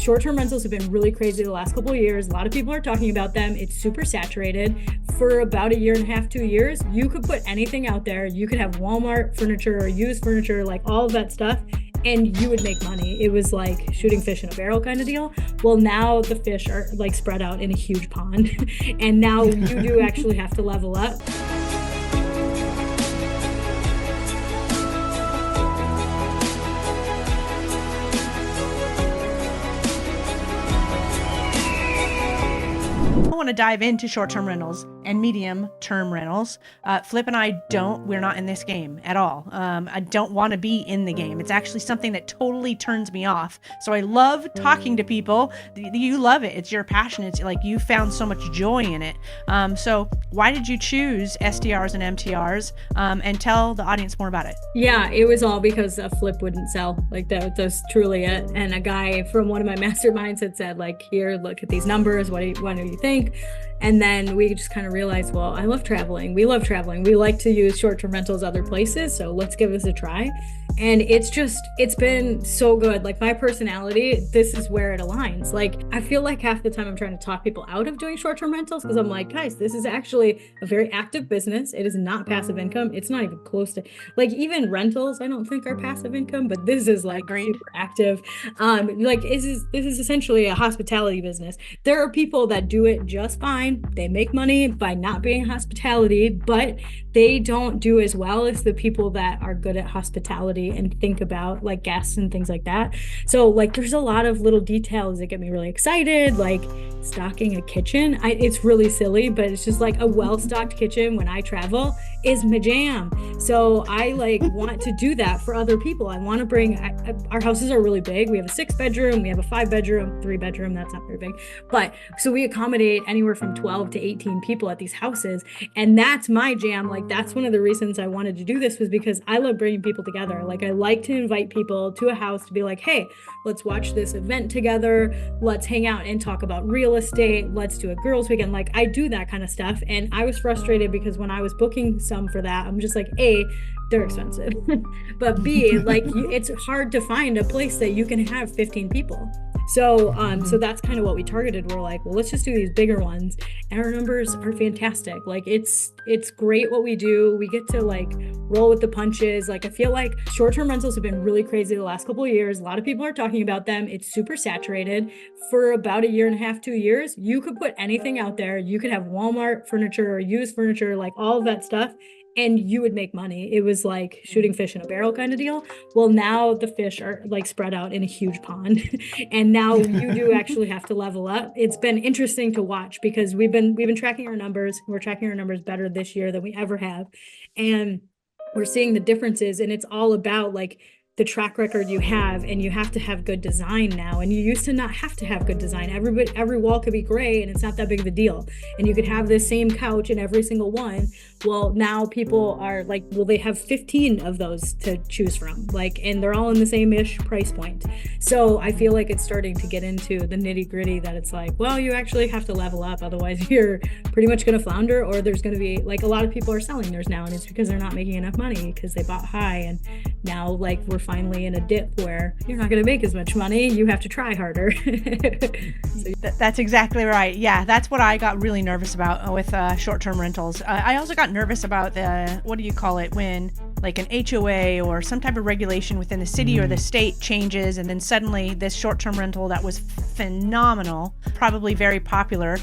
Short-term rentals have been really crazy the last couple of years. A lot of people are talking about them. It's super saturated. For about a year and a half, 2 years, you could put anything out there. You could have Walmart furniture or used furniture, like all of that stuff, and you would make money. It was like shooting fish in a barrel kind of deal. Well, now the fish are like spread out in a huge pond. And now you do actually have to level up. I want to dive into short-term rentals and medium-term rentals. Flip and I we're not in this game at all. I don't want to be in the game. It's actually something that totally turns me off. So I love talking to people. You love it. It's your passion. It's like you found so much joy in it. So why did you choose STRs and MTRs? And tell the audience more about it. Yeah, it was all because a flip wouldn't sell. Like that's truly it. And a guy from one of my masterminds had said, like, here, look at these numbers. What do you think? And then we just kind of realized, well, I love traveling. We love traveling. We like to use short-term rentals other places. So let's give this a try. And it's been so good. Like my personality, this is where it aligns. Like I feel like half the time I'm trying to talk people out of doing short-term rentals because I'm like, guys, this is actually a very active business. It is not passive income. It's not even close to, like, even rentals, I don't think are passive income, but this is like super active. Like this is essentially a hospitality business. There are people that do it just fine. They make money by not being hospitality, but they don't do as well as the people that are good at hospitality and think about like guests and things like that. So like there's a lot of little details that get me really excited, like stocking a kitchen. It's really silly, but it's just like a well-stocked kitchen when I travel is my jam. So I like want to do that for other people. I want to bring, our houses are really big. We have a 6-bedroom, we have a 5-bedroom, 3-bedroom, that's not very big. But so we accommodate anywhere from 12 to 18 people at these houses. And that's my jam. Like that's one of the reasons I wanted to do this was because I love bringing people together. Like I like to invite people to a house to be like, hey, let's watch this event together. Let's hang out and talk about real estate. Let's do a girls' weekend. Like I do that kind of stuff. And I was frustrated because when I was booking some for that, I'm just like, A, they're expensive, but B, like it's hard to find a place that you can have 15 people. So so that's kind of what we targeted. We're like, well, let's just do these bigger ones. And our numbers are fantastic. Like it's great what we do. We get to like roll with the punches. Like I feel like short-term rentals have been really crazy the last couple of years. A lot of people are talking about them. It's super saturated. For about a year and a half, 2 years, you could put anything out there. You could have Walmart furniture or used furniture, like all of that stuff, and you would make money. It was like shooting fish in a barrel kind of deal. Well, now the fish are like spread out in a huge pond. And now you do actually have to level up. It's been interesting to watch because we've been tracking our numbers. We're tracking our numbers better this year than we ever have. And we're seeing the differences, and it's all about like the track record you have, and you have to have good design now. And you used to not have to have good design. Every wall could be gray and it's not that big of a deal. And you could have this same couch in every single one. Well, now people are like, well, they have 15 of those to choose from, like, and they're all in the same-ish price point. So I feel like it's starting to get into the nitty-gritty that it's like, well, you actually have to level up. Otherwise you're pretty much going to flounder, or there's going to be like a lot of people are selling theirs now, and it's because they're not making enough money because they bought high. And now like we're finally in a dip where you're not going to make as much money. You have to try harder. That's exactly right. Yeah, that's what I got really nervous about with short-term rentals. I also got nervous about what do you call it, when like an HOA or some type of regulation within the city or the state changes, and then suddenly this short-term rental that was phenomenal, probably very popular,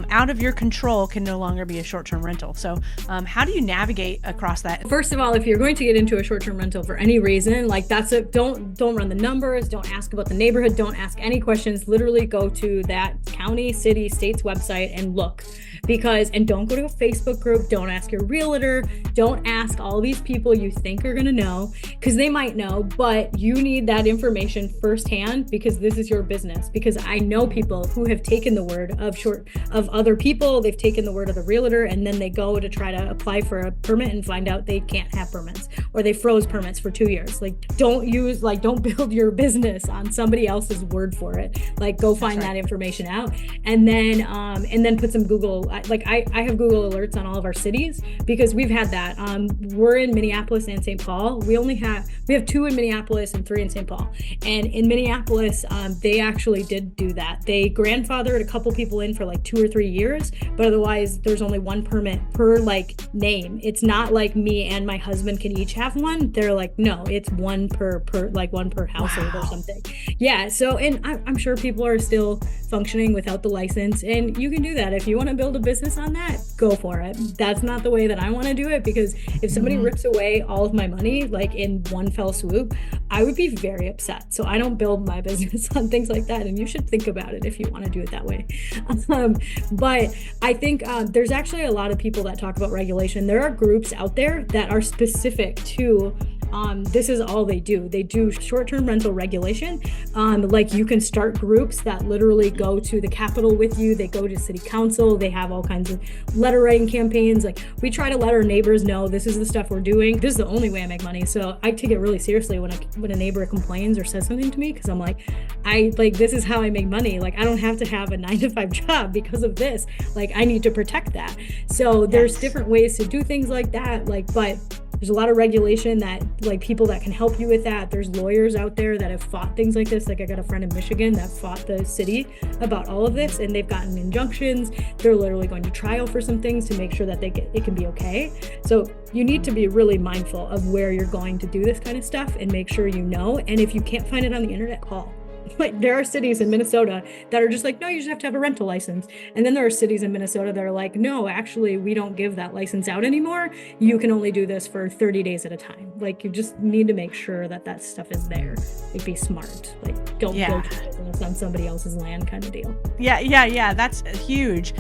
out of your control, can no longer be a short-term rental. So how do you navigate across that? First of all, if you're going to get into a short-term rental for any reason, like don't run the numbers, don't ask about the neighborhood, don't ask any questions. Literally go to that county, city, state's website and look. And don't go to a Facebook group, don't ask your realtor, don't ask all these people you think are gonna know, because they might know, but you need that information firsthand, because this is your business. Because I know people who have taken the word of other people, they've taken the word of the realtor, and then they go to try to apply for a permit and find out they can't have permits, or they froze permits for 2 years. Like don't build your business on somebody else's word for it. Like go find that information out, and then put some Google I have Google alerts on all of our cities because we've had that. We're in Minneapolis and St. Paul. We have 2 in Minneapolis and 3 in St. Paul. And in Minneapolis, they actually did do that. They grandfathered a couple people in for like 2 or 3 years, but otherwise there's only 1 permit per like name. It's not like me and my husband can each have one. They're like, no, it's 1 per like 1 per household or something. Yeah. So, and I'm sure people are still functioning without the license, and you can do that. If you want to build a business on that, go for it. That's not the way that I want to do it, because if somebody rips away all of my money like in one fell swoop, I would be very upset. So I don't build my business on things like that, and you should think about it if you want to do it that way. But I think there's actually a lot of people that talk about regulation. There are groups out there that are specific to this is all they do. They do short-term rental regulation. Like you can start groups that literally go to the Capitol with you. They go to city council. They have all kinds of letter writing campaigns. Like we try to let our neighbors know this is the stuff we're doing. This is the only way I make money. So I take it really seriously when a neighbor complains or says something to me, because I'm like, this is how I make money. Like I don't have to have a 9-to-5 job because of this. Like I need to protect that. So there's different ways to do things like that. But there's a lot of regulation that like people that can help you with that. There's lawyers out there that have fought things like this. Like I got a friend in Michigan that fought the city about all of this, and they've gotten injunctions. They're literally going to trial for some things to make sure that it can be okay. So you need to be really mindful of where you're going to do this kind of stuff and make sure you know. And if you can't find it on the internet, call. Like there are cities in Minnesota that are just like, no, you just have to have a rental license. And then there are cities in Minnesota that are like, no, actually, we don't give that license out anymore. You can only do this for 30 days at a time. Like you just need to make sure that stuff is there. Like be smart. Like don't build your business on somebody else's land kind of deal. Yeah. That's huge.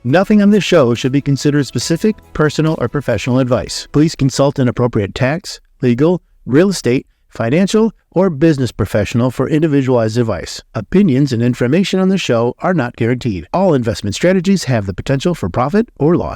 Nothing on this show should be considered specific, personal, or professional advice. Please consult an appropriate tax, legal, real estate, financial, or business professional for individualized advice. Opinions and information on the show are not guaranteed. All investment strategies have the potential for profit or loss.